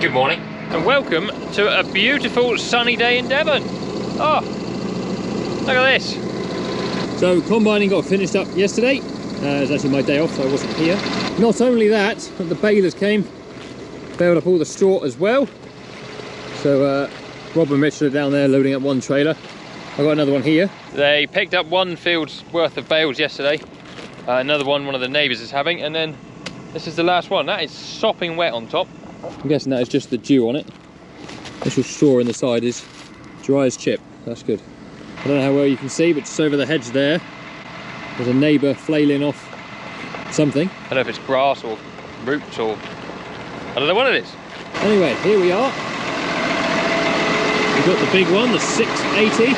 Good morning and welcome to a beautiful sunny day in Devon. Oh, look at this. So combining got finished up yesterday. It was actually my day off, so I wasn't here. Not only that, but the balers came, baled up all the straw as well. So Rob and Richard are down there loading up one trailer. I've got another one here. They picked up one field's worth of bales yesterday. Another one of the neighbours is having, and then this is the last one. That is sopping wet on top. I'm guessing that is just the dew on it. This little straw in the side is dry as chip. That's good. I don't know how well you can see, but just over the hedge there, there's a neighbour flailing off something. I don't know if it's grass or roots or I don't know what it is. Anyway, here we are. We've got the big one, the 680,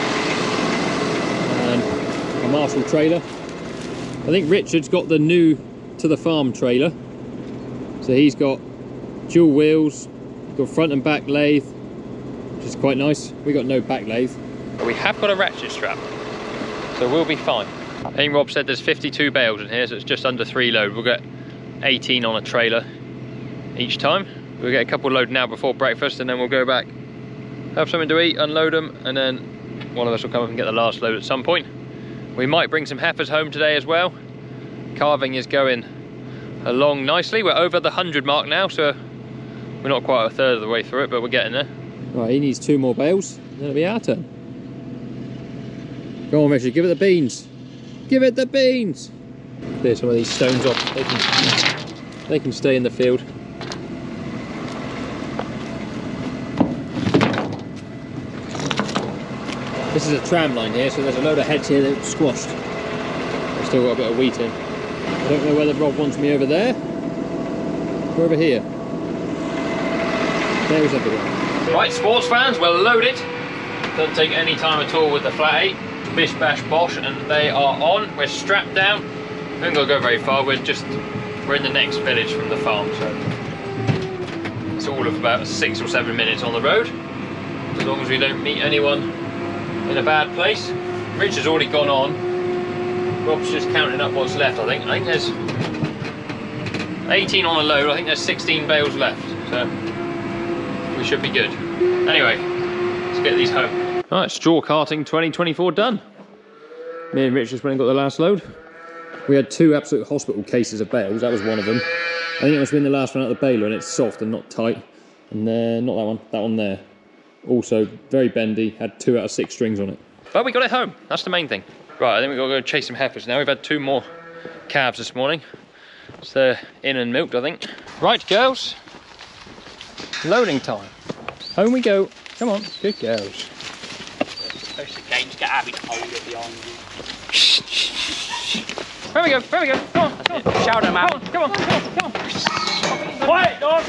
and a Marshall trailer. I think Richard's got the new to the farm trailer. So he's got dual wheels, got front and back lathe, which is quite nice. We got no back lathe. But we have got a ratchet strap, so we'll be fine. I think Rob said there's 52 bales in here, so it's just under 3 load. We'll get 18 on a trailer each time. We'll get a couple load now before breakfast, and then we'll go back, have something to eat, unload them, and then one of us will come up and get the last load at some point. We might bring some heifers home today as well. Calving is going along nicely. We're over the 100 mark now, so we're not quite a third of the way through it, but we're getting there. Right, he needs 2 more bales, then it'll be our turn. Go on, Richard, give it the beans. Give it the beans. Clear some of these stones off. They can stay in the field. This is a tram line here, so there's a load of heads here that are squashed. I've still got a bit of wheat in. I don't know whether Rob wants me over there or over here. There is everyone. Right, sports fans, we're loaded. Doesn't take any time at all with the flat 8. Bish bash bosh, and they are on. We're strapped down. We haven't got to go very far. We're in the next village from the farm, so it's all of about 6 or 7 minutes on the road. As long as we don't meet anyone in a bad place. Richard's already gone on. Rob's just counting up what's left, I think. I think there's 18 on a load. I think there's 16 bales left, so we should be good. Anyway, let's get these home. Right, straw carting 2024 done. Me and Rich just went and got the last load. We had 2 absolute hospital cases of bales, that was one of them. I think it must have been the last one out of the baler, and it's soft and not tight. And then, not that one there. Also very bendy, had 2 out of 6 strings on it. But we got it home, that's the main thing. Right, I think we've got to go chase some heifers now. We've had 2 more calves this morning. So they're in and milked, I think. Right, girls. Loading time. Home we go. Come on, good girls. Get Abby to hold it behind you. Where we go, where we go? Come on, come on. Shout him out. Come on, come on, come on. Quiet, dog!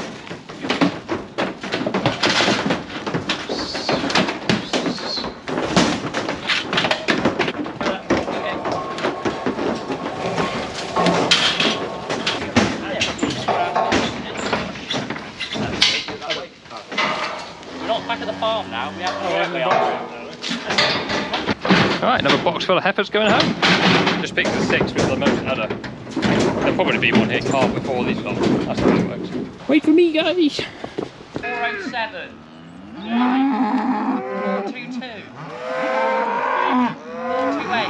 We're not back at the farm now. We have to Alright, another box full of heifers going home. Just picked the 6 with the most udder. There'll probably be one here carved before these lot. That's how it works. Wait for me, guys! 407. 422. 428.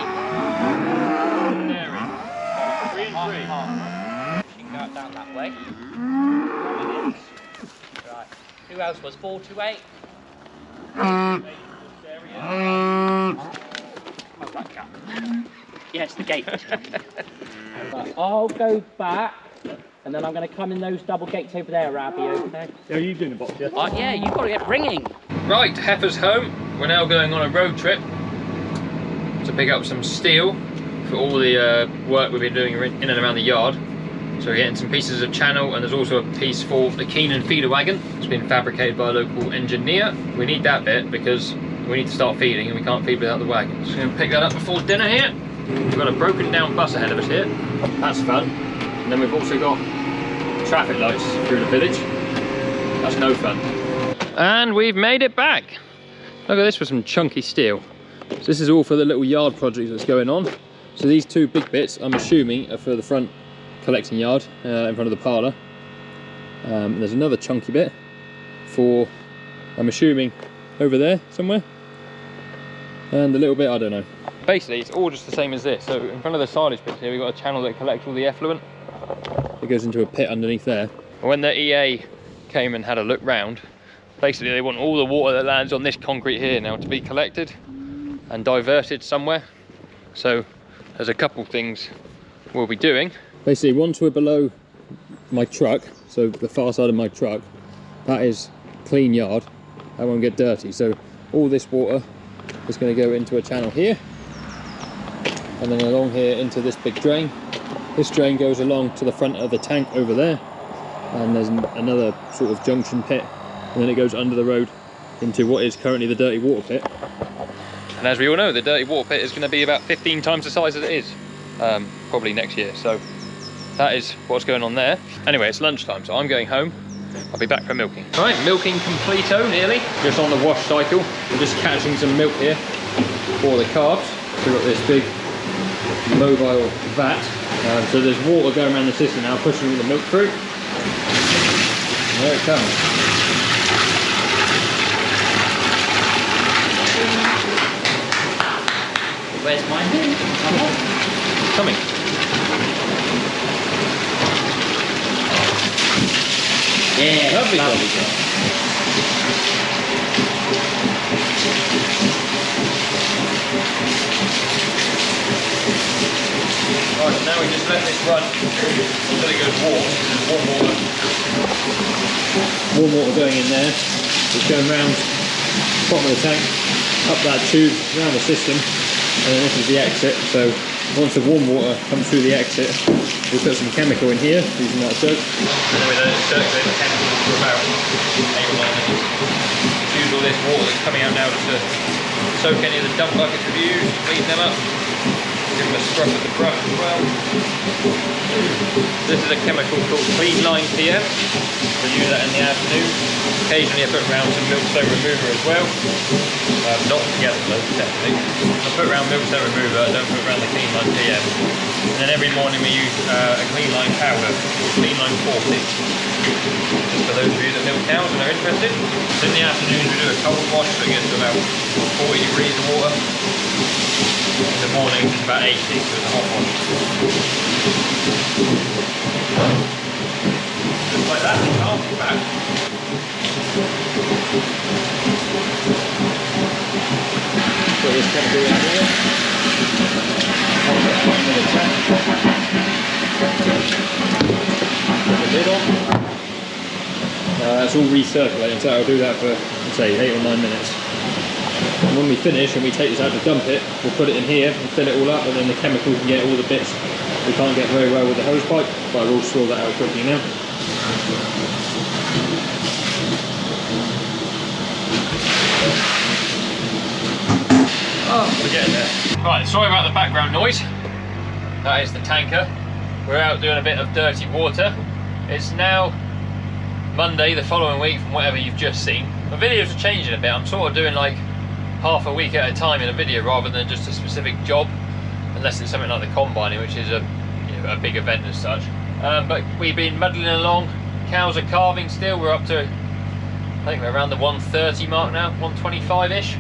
You can go down that way. Right. Who else was 428? Yes, the gate. I'll go back, and then I'm going to come in those double gates over there, Abby. Okay? Are you doing the box, yeah? Yeah, you've got to get ringing. Right, heifers home. We're now going on a road trip to pick up some steel for all the work we've been doing in and around the yard. So we're getting some pieces of channel, and there's also a piece for the Keenan feeder wagon. It's been fabricated by a local engineer. We need that bit because we need to start feeding, and we can't feed without the wagon. So we're going to pick that up before dinner here. We've got a broken down bus ahead of us here. That's fun. And then we've also got traffic lights through the village. That's no fun. And we've made it back. Look at this for some chunky steel. So this is all for the little yard project that's going on. So these 2 big bits, I'm assuming, are for the front collecting yard in front of the parlour. There's another chunky bit for, I'm assuming, over there somewhere, and a little bit, I don't know. Basically, it's all just the same as this. So in front of the silage pits here, we've got a channel that collects all the effluent. It goes into a pit underneath there. And when the EA came and had a look round, basically they want all the water that lands on this concrete here now to be collected and diverted somewhere. So there's a couple things we'll be doing. Basically, once we're below my truck, so the far side of my truck, that is clean yard. That won't get dirty. So all this water is going to go into a channel here, and then along here into this big drain. This drain goes along to the front of the tank over there, and there's another sort of junction pit, and then it goes under the road into what is currently the dirty water pit. And as we all know, the dirty water pit is going to be about 15 times the size as it is, probably next year. So that is what's going on there. Anyway, it's lunchtime, so I'm going home. I'll be back for milking. All right, milking completo nearly. Just on the wash cycle. We're just catching some milk here for the calves. We've got this big mobile vat. So there's water going around the system now, pushing all the milk through. And there it comes. Where's mine then? Coming. Yeah, lovely. Right, so now we just let this run until it goes warm. There's warm water. Warm water going in there. It's going round the bottom of the tank, up that tube, around the system, and then this is the exit. So once the warm water comes through the exit, we put some chemical in here using that jug. And then we let it circulate the chemical for about 8 or 9 minutes. Use all this water that's coming out now just to soak any of the dump buckets we've used, clean them up. Give them a scrub with the brush as well. This is a chemical called Clean Line PM. We use that in the afternoon. Occasionally I put around some milk soap remover as well. Not together though, definitely. I put around milk soap remover, I don't put around the Clean Line PM. And then every morning we use a Clean Line powder, Clean Line 40. Just for those of you that milk cows and are interested. So in the afternoons we do a cold wash, so it gets to about 40 degrees of water. In the morning it's about 80, so it's a hot one. Just like that, the calf is back. Put this chemical in here. I'll put that into the tank. Put the lid on. That's all recirculating, so I'll do that for, say, 8 or 9 minutes. And when we finish and we take this out to dump it, we'll put it in here and fill it all up, and then the chemical can get all the bits we can't get very well with the hose pipe, but I will sort that out quickly now. Oh, we're getting there. Right, sorry about the background noise. That is the tanker. We're out doing a bit of dirty water. It's now Monday the following week from whatever you've just seen. My videos are changing a bit. I'm sort of doing like half a week at a time in a video rather than just a specific job, unless it's something like the combining, which is a a big event as such. But we've been muddling along. Cows are calving still. We're up to, I think we're around the 130 mark now, 125-ish.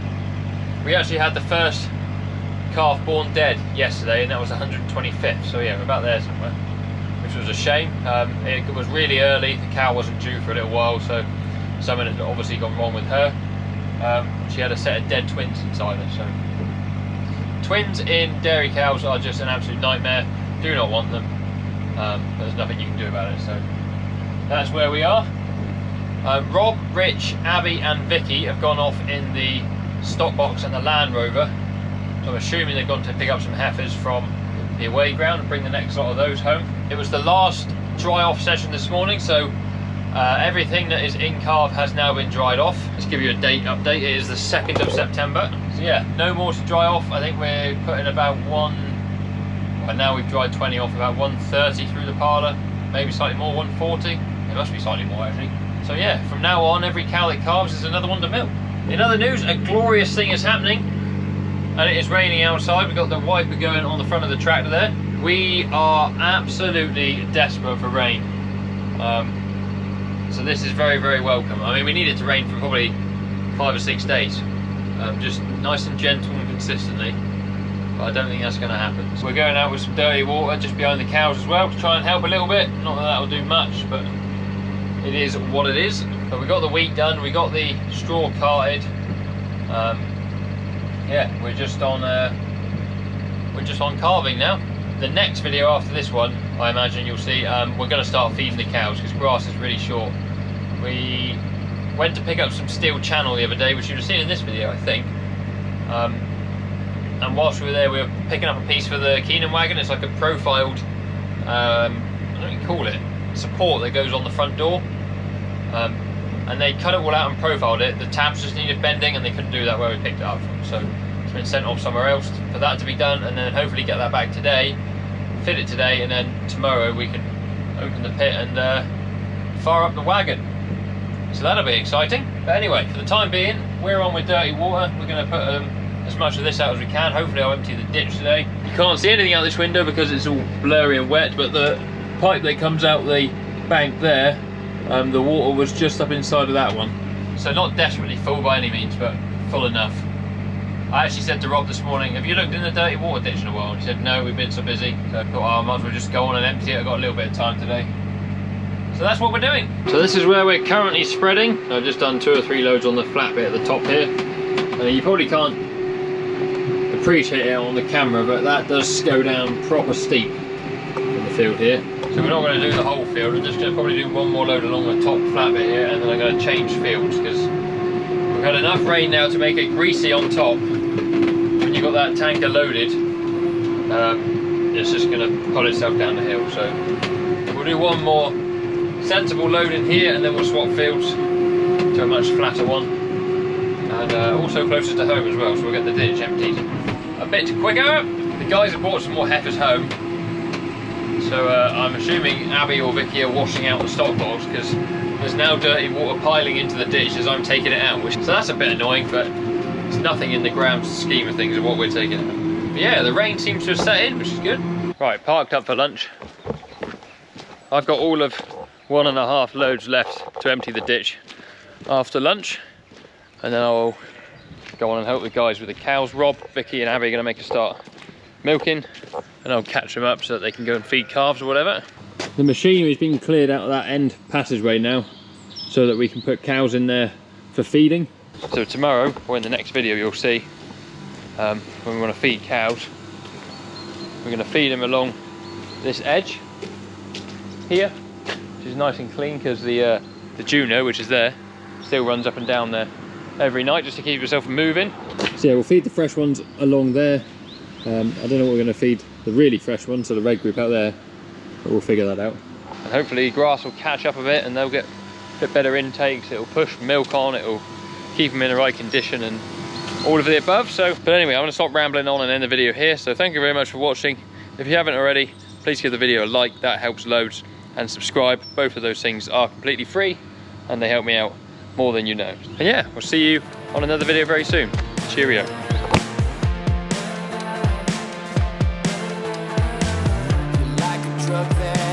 We actually had the first calf born dead yesterday, and that was 125th. So yeah, we're about there somewhere, which was a shame. It was really early. The cow wasn't due for a little while, so something had obviously gone wrong with her. She had a set of dead twins inside her. So twins in dairy cows are just an absolute nightmare. Do not want them. There's nothing you can do about it. So that's where we are. Rob, Rich, Abby and Vicky have gone off in the stock box and the Land Rover. So I'm assuming they've gone to pick up some heifers from the away ground and bring the next lot of those home. It was the last dry off session this morning, so everything that is in calf has now been dried off. Let's give you a date update. It is the 2nd of September. So yeah, no more to dry off. I think we're putting about and now we've dried 20 off, about 130 through the parlour, maybe slightly more, 140. It must be slightly more actually. So yeah, from now on, every cow that calves is another one to milk. In other news, a glorious thing is happening, and it is raining outside. We've got the wiper going on the front of the tractor there. We are absolutely desperate for rain. So this is very, very welcome. I mean, we need it to rain for probably 5 or 6 days. Just nice and gentle and consistently. But I don't think that's going to happen. So we're going out with some dirty water just behind the cows as well to try and help a little bit. Not that that'll do much, but it is what it is. But we got the wheat done, we got the straw carted. Yeah, we're just on calving now. The next video after this one, I imagine you'll see, we're going to start feeding the cows because grass is really short. We went to pick up some steel channel the other day, which you'd have seen in this video, I think. And whilst we were there, we were picking up a piece for the Keenan wagon. It's like a profiled, I don't know what you call it, support that goes on the front door. And they cut it all out and profiled it. The tabs just needed bending and they couldn't do that where we picked it up from. So it's been sent off somewhere else for that to be done, and then hopefully get that back today, fit it today, and then tomorrow we can open the pit and fire up the wagon. So that'll be exciting. But anyway, for the time being, we're on with dirty water. We're going to put as much of this out as we can. Hopefully I'll empty the ditch today. You can't see anything out this window because it's all blurry and wet, but the pipe that comes out the bank there, the water was just up inside of that one. So not desperately full by any means, but full enough. I actually said to Rob this morning, have you looked in the dirty water ditch in a while? And he said, no, we've been so busy. So I thought, oh, I might as well just go on and empty it. I've got a little bit of time today. So that's what we're doing. So this is where we're currently spreading. I've just done 2 or 3 loads on the flat bit at the top here. And you probably can't appreciate it on the camera, but that does go down proper steep in the field here. So we're not going to do the whole field. We're just going to probably do 1 more load along the top flat bit here, and then I'm going to change fields because we've had enough rain now to make it greasy on top. When you've got that tanker loaded, it's just going to pull itself down the hill. So we'll do 1 more sensible load in here, and then we'll swap fields to a much flatter one, and also closer to home as well, so we'll get the ditch emptied a bit quicker. The guys have brought some more heifers home, so I'm assuming Abby or Vicky are washing out the stock box because there's now dirty water piling into the ditch as I'm taking it out, so that's a bit annoying, but it's nothing in the grand scheme of things of what we're taking out. But yeah, the rain seems to have set in, which is good. Right, parked up for lunch. I've got all of 1.5 loads left to empty the ditch after lunch, and then I'll go on and help the guys with the cows. Rob, Vicky and Abby are going to make a start milking, and I'll catch them up so that they can go and feed calves or whatever. The machinery's been cleared out of that end passageway now so that we can put cows in there for feeding. So tomorrow, or in the next video, you'll see when we want to feed cows, we're going to feed them along this edge here, which is nice and clean because the Juno, which is there, still runs up and down there every night just to keep yourself moving. So yeah, we'll feed the fresh ones along there. I don't know what we're going to feed the really fresh ones, so the red group out there, but we'll figure that out. And hopefully grass will catch up a bit and they'll get a bit better intakes. It'll push milk on, it'll keep them in the right condition and all of the above. So, but anyway, I'm going to stop rambling on and end the video here. So thank you very much for watching. If you haven't already, please give the video a like, that helps loads, and subscribe. Both of those things are completely free and they help me out more than you know. And yeah, we'll see you on another video very soon. Cheerio. Like a drug that